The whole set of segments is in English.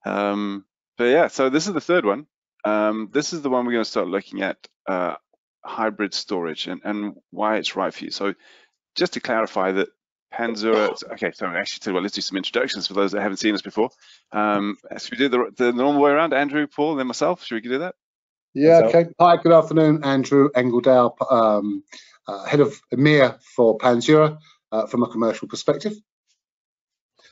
But yeah, so this is the third one. This is the one we're going to start looking at, hybrid storage and why it's right for you. So just to clarify that Panzura, okay, so actually, let's do some introductions for those that haven't seen us before. Should we do the normal way around? Andrew, Paul, then myself. Should we do that? Yeah, okay. Hi, good afternoon. Andrew Engledale, head of EMEA for Panzura from a commercial perspective.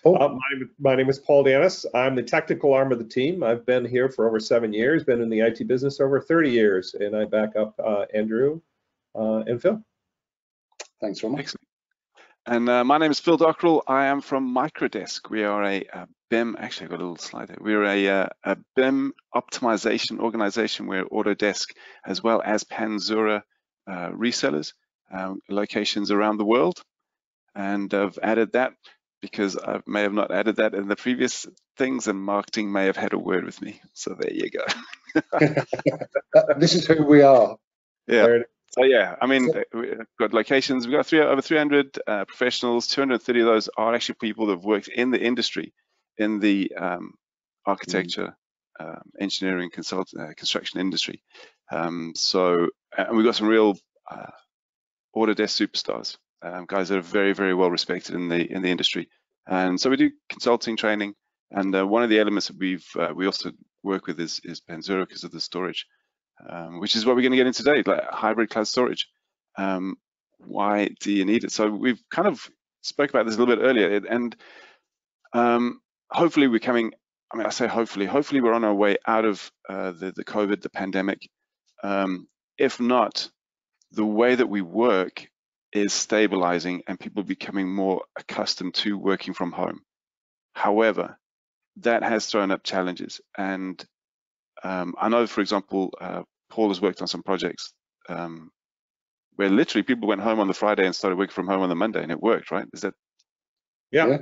Paul? My name is Paul Danis. I'm the technical arm of the team. I've been here for over 7 years, been in the IT business over 30 years, and I back up Andrew and Phil. Thanks very much. Excellent. And my name is Phil Dockrell. I am from Microdesk. We are a BIM, actually I've got a little slide here. We're a BIM optimization organization. We're Autodesk as well as Panzura resellers, locations around the world. And I've added that because I may have not added that in the previous things, and marketing may have had a word with me. So there you go. This is who we are. Yeah. So yeah, I mean, we've got locations. We've got over 300 professionals. 230 of those are actually people that have worked in the industry, in the architecture, engineering, construction industry. And we've got some real Autodesk superstars, guys that are very, very well respected in the industry. And so we do consulting training. And one of the elements that we also work with is Panzura because of the storage. Which is what we're going to get into today, like hybrid cloud storage. Why do you need it? So we've kind of spoke about this a little bit earlier, and hopefully we're coming. I mean, I say hopefully we're on our way out of the COVID, the pandemic. If not, the way that we work is stabilizing, and people are becoming more accustomed to working from home. However, that has thrown up challenges, and I know, for example, Paul has worked on some projects where literally people went home on the Friday and started working from home on the Monday, and it worked, right? Is that? Yeah,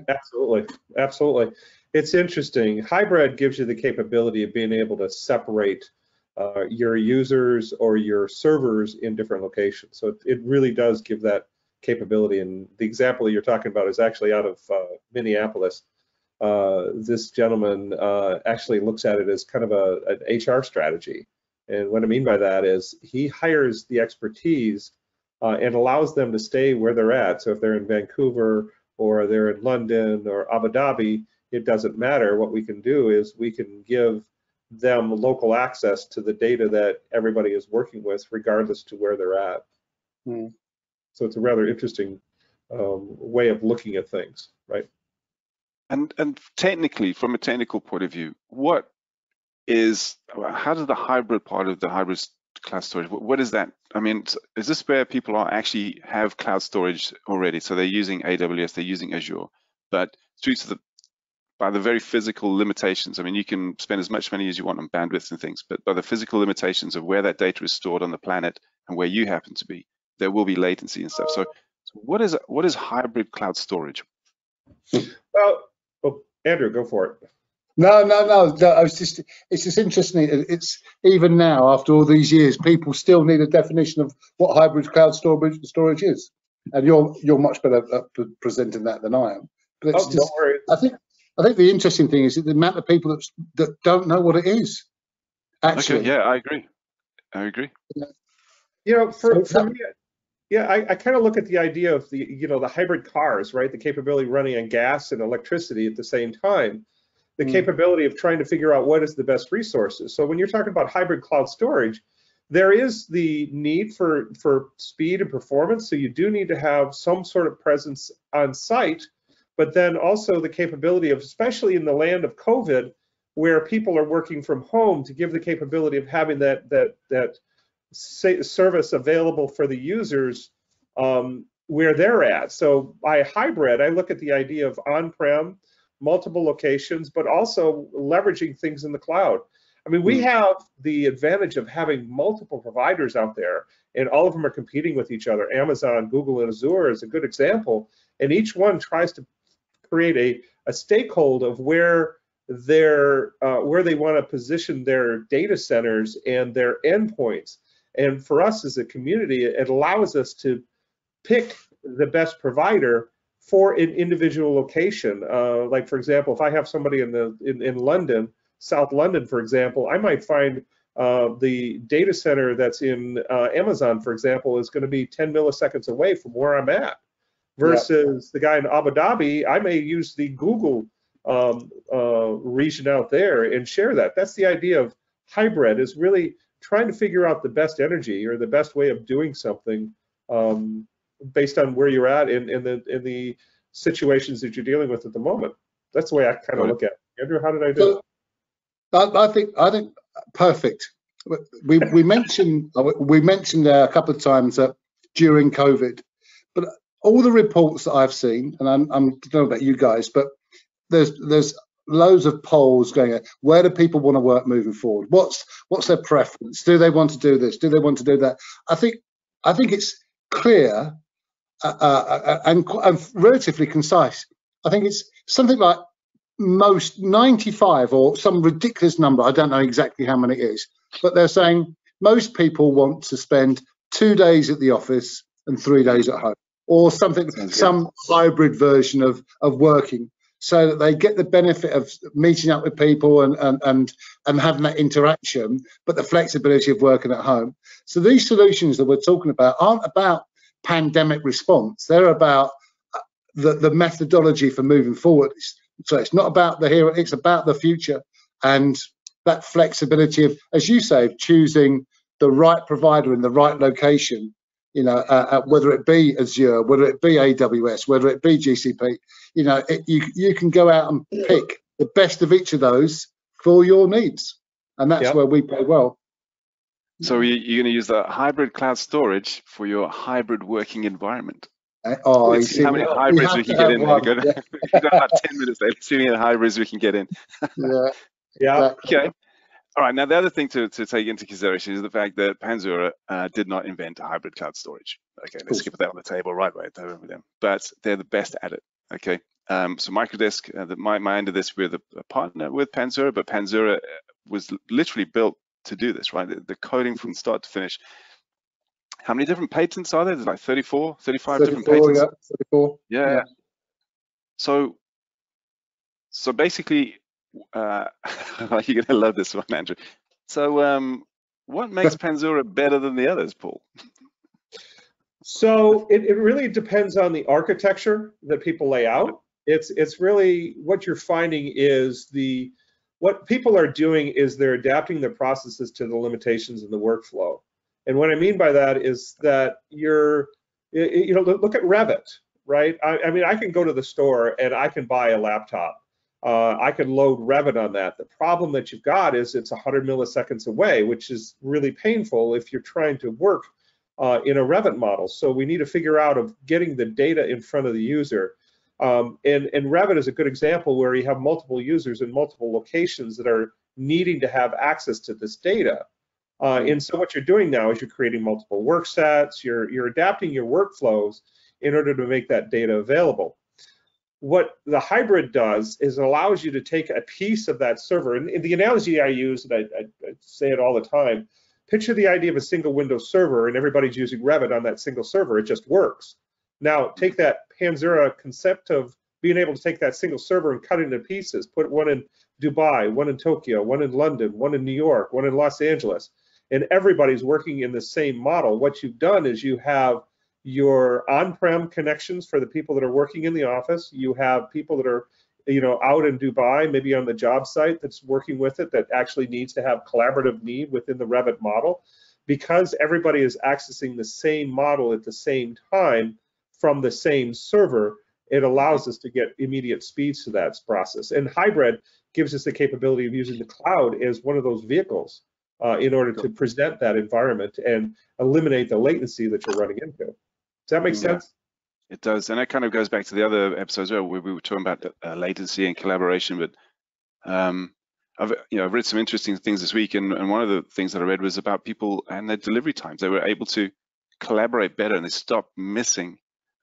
absolutely. It's interesting. Hybrid gives you the capability of being able to separate your users or your servers in different locations. So it really does give that capability. And the example you're talking about is actually out of Minneapolis. This gentleman actually looks at it as kind of an HR strategy. And what I mean by that is he hires the expertise and allows them to stay where they're at. So if they're in Vancouver or they're in London or Abu Dhabi, it doesn't matter. What we can do is we can give them local access to the data that everybody is working with, regardless to where they're at. So it's a rather interesting way of looking at things, right? And technically, from a technical point of view, how does the hybrid part of the hybrid cloud storage, what is that? I mean, is this where people actually have cloud storage already? So they're using AWS, they're using Azure, but by the very physical limitations, I mean, you can spend as much money as you want on bandwidth and things, but by the physical limitations of where that data is stored on the planet and where you happen to be, there will be latency and stuff. So what is hybrid cloud storage? Well, Andrew, go for it. No. It's just interesting. It's even now, after all these years, people still need a definition of what hybrid cloud storage is, and you're much better at presenting that than I am. But it's don't worry. I think the interesting thing is the amount of people that don't know what it is. Actually, okay, yeah, I agree. You know, for me, yeah, I kind of look at the idea of the hybrid cars, right? The capability of running on gas and electricity at the same time. The capability of trying to figure out what is the best resources. So when you're talking about hybrid cloud storage, there is the need for speed and performance. So you do need to have some sort of presence on site, but then also the capability of, especially in the land of COVID, where people are working from home, to give the capability of having that service available for the users where they're at. So by hybrid, I look at the idea of on-prem, multiple locations, but also leveraging things in the cloud. I mean, we have the advantage of having multiple providers out there, and all of them are competing with each other. Amazon, Google, and Azure is a good example, and each one tries to create a stakeholder of where they want to position their data centers and their endpoints. And for us as a community, it allows us to pick the best provider for an individual location. Like for example, if I have somebody in London, South London, for example, I might find the data center that's in Amazon, for example, is going to be 10 milliseconds away from where I'm at. Versus the guy in Abu Dhabi, I may use the Google region out there and share that. That's the idea of hybrid, is really trying to figure out the best energy or the best way of doing something based on where you're at in the situations that you're dealing with at the moment. That's the way I kind of look at it. Andrew, how did I do? I think perfect. We mentioned a couple of times that during COVID, but all the reports that I've seen, and I don't know about you guys, but there's loads of polls going on. Where do people want to work moving forward? What's their preference? Do they want to do this? Do they want to do that? I think it's clear and relatively concise. I think it's something like most 95 or some ridiculous number. I don't know exactly how many it is, but they're saying most people want to spend 2 days at the office and 3 days at home, or something, some hybrid version of working, so that they get the benefit of meeting up with people and having that interaction, but the flexibility of working at home. So these solutions that we're talking about aren't about pandemic response. They're about the methodology for moving forward. So it's not about the here, it's about the future, and that flexibility of, as you say, choosing the right provider in the right location, you know, whether it be Azure, whether it be AWS, whether it be GCP, you know, you can go out and pick the best of each of those for your needs. And that's where we play well. So you're going to use the hybrid cloud storage for your hybrid working environment. Oh, let's see how many hybrids we can get in. We've got about 10 minutes there. Let's see how many hybrids we can get in. Yeah. Okay. All right. Now, the other thing to take into consideration is the fact that Panzura did not invent hybrid cloud storage. Okay, let's skip that on the table right over with them. But they're the best at it. Okay. So Microdesk, my end of this, we're a partner with Panzura, but Panzura was literally built to do this, right? The coding from start to finish. How many different patents are there? There's like 34, 35 different patents. Yeah, 34. Yeah. So basically, you're gonna love this one, Andrew. So what makes Panzura better than the others, Paul? So it really depends on the architecture that people lay out. It's really what you're finding is what people are doing is they're adapting their processes to the limitations in the workflow. And what I mean by that is that look at Revit, right? I mean, I can go to the store and I can buy a laptop. I can load Revit on that. The problem that you've got is it's 100 milliseconds away, which is really painful if you're trying to work in a Revit model. So we need to figure out of getting the data in front of the user. And Revit is a good example where you have multiple users in multiple locations that are needing to have access to this data. And so what you're doing now is you're creating multiple work sets, you're adapting your workflows in order to make that data available. What the hybrid does is it allows you to take a piece of that server, and the analogy I use, and I say it all the time, picture the idea of a single Windows server and everybody's using Revit on that single server, it just works. Now take that Panzura concept of being able to take that single server and cut it into pieces, put one in Dubai, one in Tokyo, one in London, one in New York, one in Los Angeles, and everybody's working in the same model. What you've done is you have your on-prem connections for the people that are working in the office. You have people that are, out in Dubai, maybe on the job site that's working with it, that actually needs to have collaborative need within the Revit model. Because everybody is accessing the same model at the same time from the same server, it allows us to get immediate speeds to that process. And hybrid gives us the capability of using the cloud as one of those vehicles in order to present that environment and eliminate the latency that you're running into. Does that make sense? It does, and that kind of goes back to the other episodes where we were talking about latency and collaboration. But I've read some interesting things this week, and one of the things that I read was about people and their delivery times. They were able to collaborate better, and they stopped missing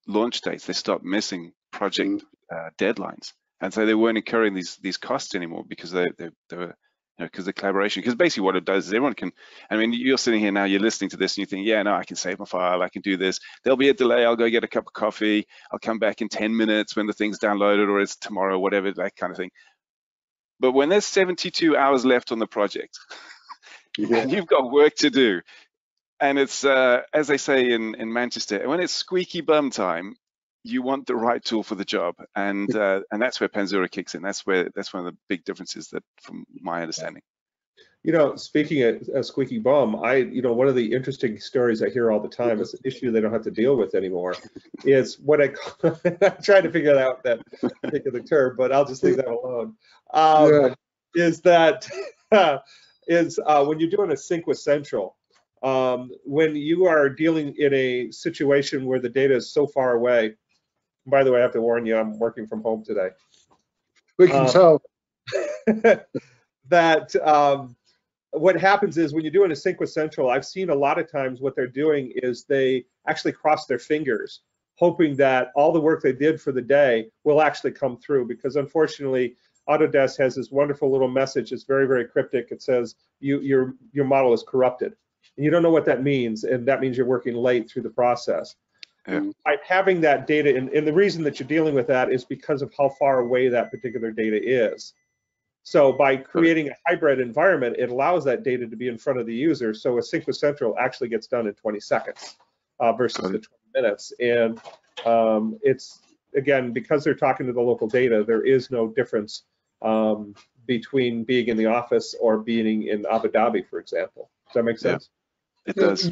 launch dates. They stopped missing project deadlines, and so they weren't incurring these costs anymore because they were because the collaboration, because basically what it does is everyone can, I mean, you're sitting here now, you're listening to this and you think, yeah, no, I can save my file, I can do this. There'll be a delay, I'll go get a cup of coffee, I'll come back in 10 minutes when the thing's downloaded, or it's tomorrow, whatever, that kind of thing. But when there's 72 hours left on the project, and you've got work to do, and it's, as they say in Manchester, when it's squeaky bum time, you want the right tool for the job, and that's where Panzura kicks in. That's one of the big differences, that, from my understanding. You know, speaking of squeaky bum, one of the interesting stories I hear all the time, is an issue they don't have to deal with anymore, is what I call, I'm trying to figure out that particular term, but I'll just leave that alone. Is that when you're doing a sync with Central, when you are dealing in a situation where the data is so far away. By the way, I have to warn you, I'm working from home today. We can tell. That what happens is, when you're doing a sync with Central, I've seen a lot of times what they're doing is they actually cross their fingers, hoping that all the work they did for the day will actually come through, because unfortunately, Autodesk has this wonderful little message. It's very, very cryptic. It says your model is corrupted, and you don't know what that means, and that means you're working late through the process. Yeah. By having that data, and the reason that you're dealing with that is because of how far away that particular data is. So by creating a hybrid environment, it allows that data to be in front of the user. So a sync with Central actually gets done in 20 seconds versus the 20 minutes. And it's, again, because they're talking to the local data, there is no difference between being in the office or being in Abu Dhabi, for example. Does that make sense? Yeah, it does.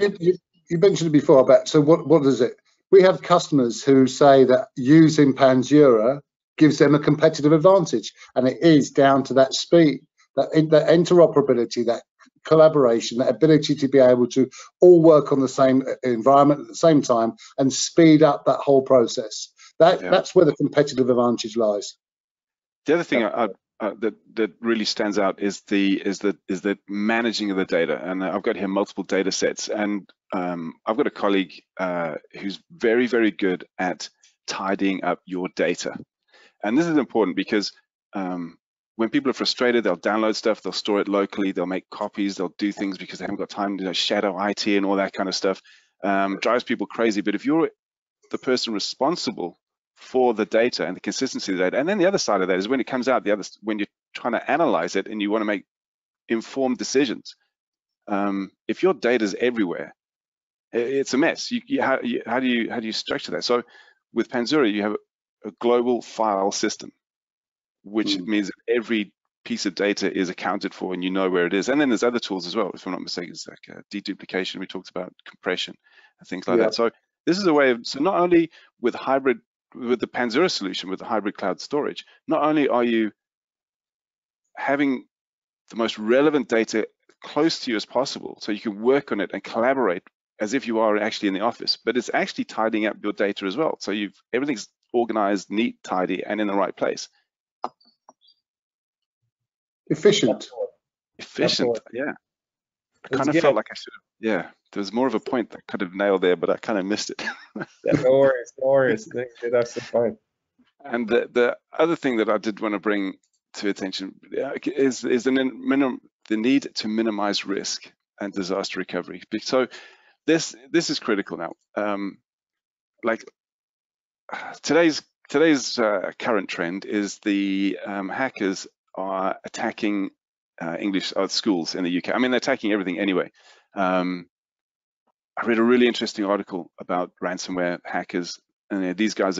You mentioned it before, but so what is it? We have customers who say that using Panzura gives them a competitive advantage, and it is down to that speed, that interoperability, that collaboration, that ability to be able to all work on the same environment at the same time and speed up that whole process. That's where the competitive advantage lies. The other thing that really stands out is the managing of the data, and I've got here multiple data sets, and I've got a colleague who's very, very good at tidying up your data. And this is important because when people are frustrated, they'll download stuff, they'll store it locally, they'll make copies, they'll do things because they haven't got time to shadow IT and all that kind of stuff. Drives people crazy. But if you're the person responsible for the data and the consistency of the data, and then the other side of that is when it comes out, when you're trying to analyze it and you want to make informed decisions. If your data is everywhere, it's a mess. How do you structure that? So with Panzura, you have a global file system, which means that every piece of data is accounted for and you know where it is. And then there's other tools as well, if I'm not mistaken, it's like deduplication. We talked about compression and things like that. So this is a way of, so not only with the Panzura solution, with the hybrid cloud storage, not only are you having the most relevant data close to you as possible, so you can work on it and collaborate as if you are actually in the office, but it's actually tidying up your data as well. So everything's organized, neat, tidy, and in the right place. Efficient. Absolutely. Yeah. I kind of felt like I should have, there was more of a point that I could have nailed there, but I kind of missed it. No worries. That's fine. And the other thing that I did want to bring to attention is the need to minimize risk and disaster recovery. So this is critical now. Like today's current trend is the hackers are attacking English schools in the UK. I mean, they're attacking everything anyway. I read a really interesting article about ransomware hackers, and these guys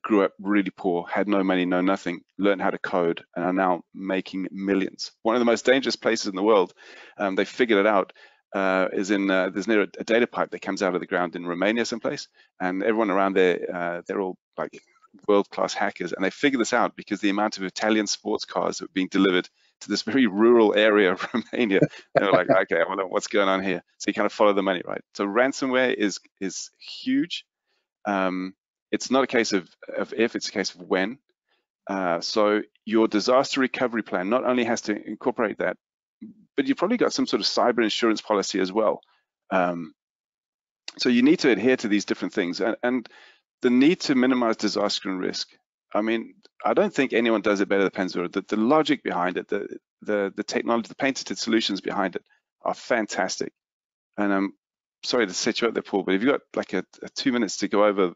grew up really poor, had no money, no nothing, learned how to code, and are now making millions. One of the most dangerous places in the world, they figured it out, is there's near a data pipe that comes out of the ground in Romania someplace, and everyone around there, they're all like world-class hackers, and they figured this out because the amount of Italian sports cars that were being delivered to this very rural area of Romania, they were like, okay, well, what's going on here? So you kind of follow the money, right? So ransomware is huge. It's not a case of if, it's a case of when. So your disaster recovery plan not only has to incorporate that, but you've probably got some sort of cyber insurance policy as well. So you need to adhere to these different things. And the need to minimize disaster and risk. I mean, I don't think anyone does it better than Panzura. The logic behind it, the technology, the patented solutions behind it are fantastic. And I'm sorry to set you up there, Paul, but have you got like a 2 minutes to go over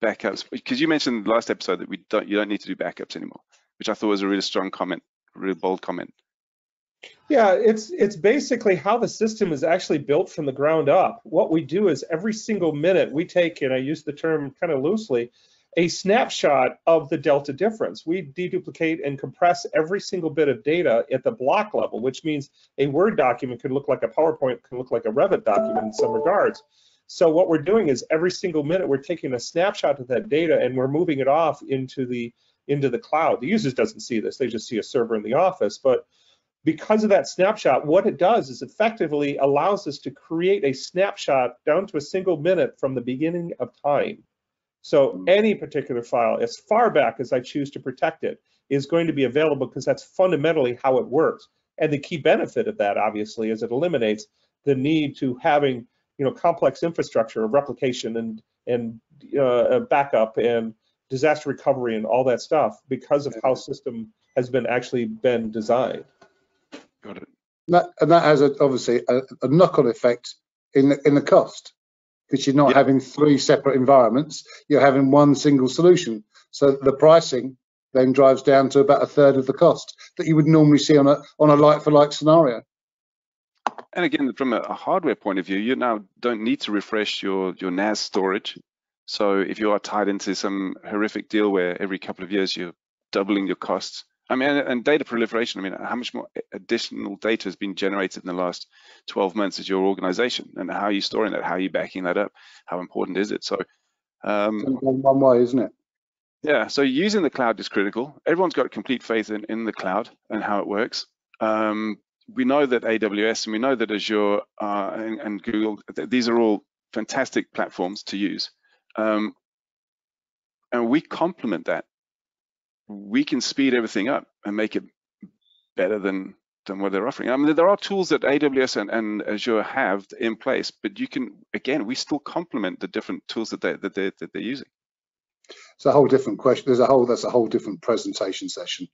backups? Because you mentioned last episode that you don't need to do backups anymore, which I thought was a really strong comment, a really bold comment. Yeah, it's basically how the system is actually built from the ground up. What we do is every single minute we take, and I use the term kind of loosely, a snapshot of the delta difference. We deduplicate and compress every single bit of data at the block level, which means a Word document could look like a PowerPoint, can look like a Revit document in some regards. So what we're doing is every single minute we're taking a snapshot of that data and we're moving it off into the cloud. The user doesn't see this, they just see a server in the office. But because of that snapshot, what it does is effectively allows us to create a snapshot down to a single minute from the beginning of time. So any particular file, as far back as I choose to protect it, is going to be available because that's fundamentally how it works. And the key benefit of that, obviously, is it eliminates the need to having complex infrastructure of replication and backup and disaster recovery and all that stuff because of how system has been designed. Got it. And that has obviously a knock-on effect in the cost, because you're not having 3 separate environments, you're having one single solution. So the pricing then drives down to about 1/3 of the cost that you would normally see on a like-for-like scenario. And again, from a hardware point of view, you now don't need to refresh your NAS storage. So if you are tied into some horrific deal where every couple of years you're doubling your costs, I mean, and data proliferation, I mean, how much more additional data has been generated in the last 12 months as your organization, and how are you storing that? How are you backing that up? How important is it? So, one way, isn't it? Yeah, so using the cloud is critical. Everyone's got complete faith in the cloud and how it works. We know that AWS and we know that Azure and Google, these are all fantastic platforms to use. And we complement that. We can speed everything up and make it better than what they're offering. I mean, there are tools that AWS and Azure have in place, but you can, again, we still complement the different tools that they're using. It's a whole different question. That's a whole different presentation session.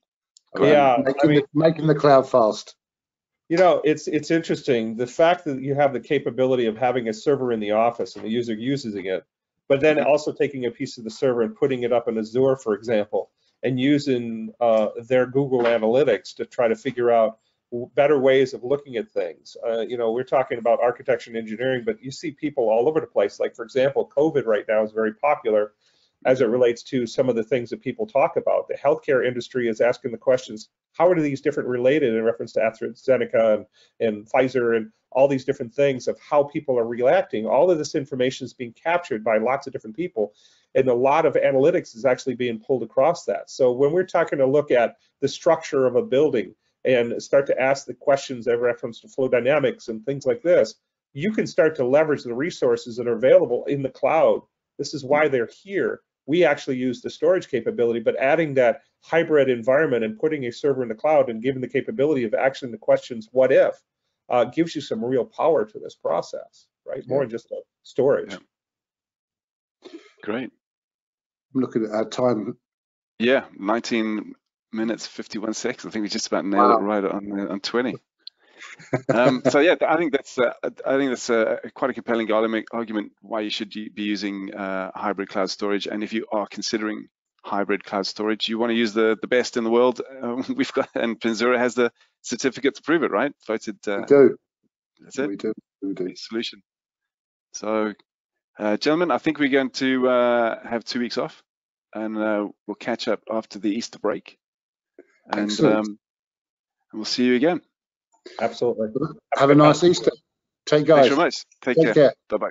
Making the cloud fast. It's interesting, the fact that you have the capability of having a server in the office and the user using it, but then also taking a piece of the server and putting it up in Azure, for example, and using their Google Analytics to try to figure out better ways of looking at things. We're talking about architecture and engineering, but you see people all over the place. Like, for example, COVID right now is very popular as it relates to some of the things that people talk about. The healthcare industry is asking the questions, how are these different related in reference to AstraZeneca and Pfizer and all these different things of how people are reacting. All of this information is being captured by lots of different people, and a lot of analytics is actually being pulled across that. So when we're talking to look at the structure of a building and start to ask the questions in reference to flow dynamics and things like this, you can start to leverage the resources that are available in the cloud. This is why they're here. We actually use the storage capability, but adding that hybrid environment and putting a server in the cloud and giving the capability of asking the questions, what if, gives you some real power to this process, right? More than just a storage. Yeah. Great. I'm looking at our time. Yeah, 19 minutes, 51 seconds. I think we just about nailed it right on 20. So yeah, I think that's quite a compelling argument why you should be using hybrid cloud storage. And if you are considering hybrid cloud storage, you want to use the best in the world. We've got, and Panzura has the certificate to prove it, right? Voted. We do. That's it. We do. Solution. So, gentlemen, I think we're going to have 2 weeks off, and we'll catch up after the Easter break. And we'll see you again. Absolutely. Have a nice Easter. Take care. Thanks very much. Take care. Bye-bye.